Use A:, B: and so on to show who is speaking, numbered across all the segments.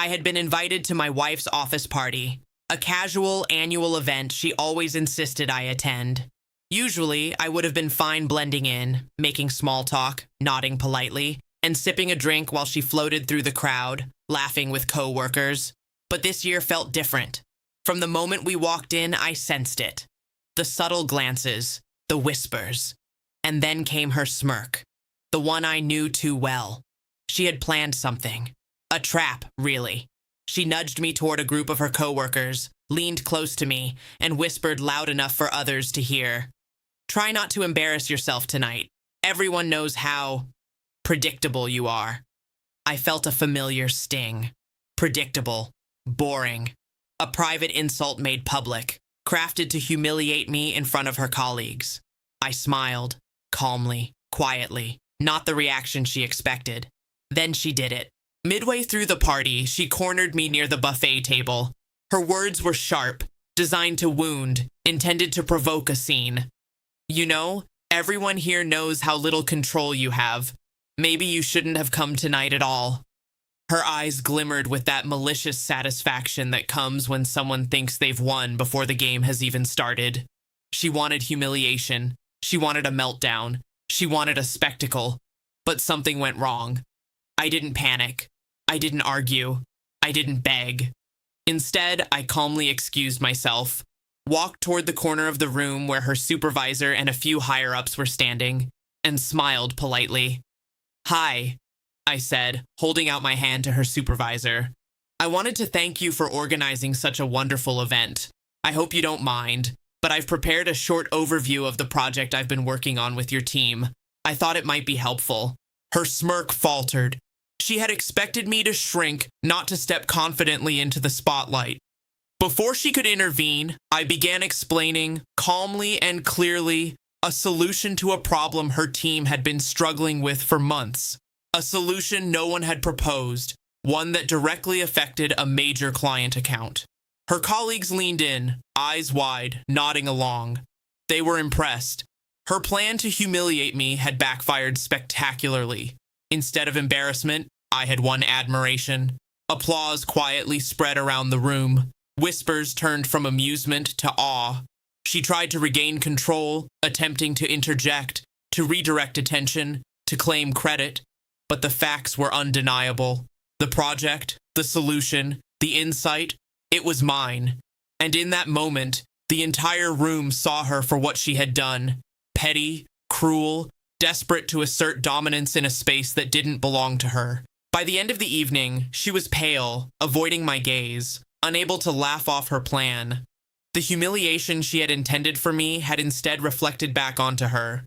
A: I had been invited to my wife's office party, a casual annual event she always insisted I attend. Usually, I would have been fine blending in, making small talk, nodding politely, and sipping a drink while she floated through the crowd, laughing with co-workers. But this year felt different. From the moment we walked in, I sensed it. The subtle glances, the whispers. And then came her smirk, the one I knew too well. She had planned something. A trap, really. She nudged me toward a group of her coworkers, leaned close to me, and whispered loud enough for others to hear. Try not to embarrass yourself tonight. Everyone knows how predictable you are. I felt a familiar sting. Predictable. Boring. A private insult made public, crafted to humiliate me in front of her colleagues. I smiled, calmly, quietly, not the reaction she expected. Then she did it. Midway through the party, she cornered me near the buffet table. Her words were sharp, designed to wound, intended to provoke a scene. You know, everyone here knows how little control you have. Maybe you shouldn't have come tonight at all. Her eyes glimmered with that malicious satisfaction that comes when someone thinks they've won before the game has even started. She wanted humiliation. She wanted a meltdown. She wanted a spectacle. But something went wrong. I didn't panic. I didn't argue. I didn't beg. Instead, I calmly excused myself, walked toward the corner of the room where her supervisor and a few higher-ups were standing, and smiled politely. "Hi," I said, holding out my hand to her supervisor. "I wanted to thank you for organizing such a wonderful event. I hope you don't mind, but I've prepared a short overview of the project I've been working on with your team. I thought it might be helpful." Her smirk faltered. She had expected me to shrink, not to step confidently into the spotlight. Before she could intervene, I began explaining, calmly and clearly, a solution to a problem her team had been struggling with for months. A solution no one had proposed, one that directly affected a major client account. Her colleagues leaned in, eyes wide, nodding along. They were impressed. Her plan to humiliate me had backfired spectacularly. Instead of embarrassment, I had won admiration. Applause quietly spread around the room. Whispers turned from amusement to awe. She tried to regain control, attempting to interject, to redirect attention, to claim credit. But the facts were undeniable. The project, the solution, the insight, it was mine. And in that moment, the entire room saw her for what she had done. Petty, cruel, desperate to assert dominance in a space that didn't belong to her. By the end of the evening, she was pale, avoiding my gaze, unable to laugh off her plan. The humiliation she had intended for me had instead reflected back onto her.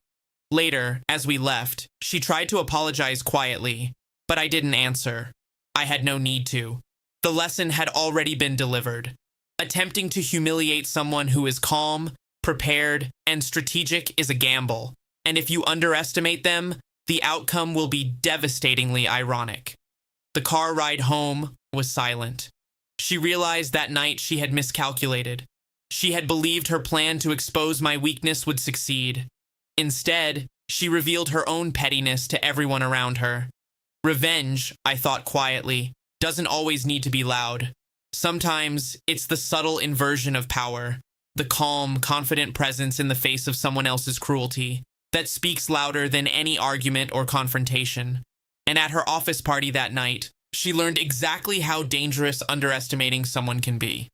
A: Later, as we left, she tried to apologize quietly, but I didn't answer. I had no need to. The lesson had already been delivered. Attempting to humiliate someone who is calm, prepared, and strategic is a gamble. And if you underestimate them, the outcome will be devastatingly ironic. The car ride home was silent. She realized that night she had miscalculated. She had believed her plan to expose my weakness would succeed. Instead, she revealed her own pettiness to everyone around her. Revenge, I thought quietly, doesn't always need to be loud. Sometimes it's the subtle inversion of power, the calm, confident presence in the face of someone else's cruelty, that speaks louder than any argument or confrontation. And at her office party that night, she learned exactly how dangerous underestimating someone can be.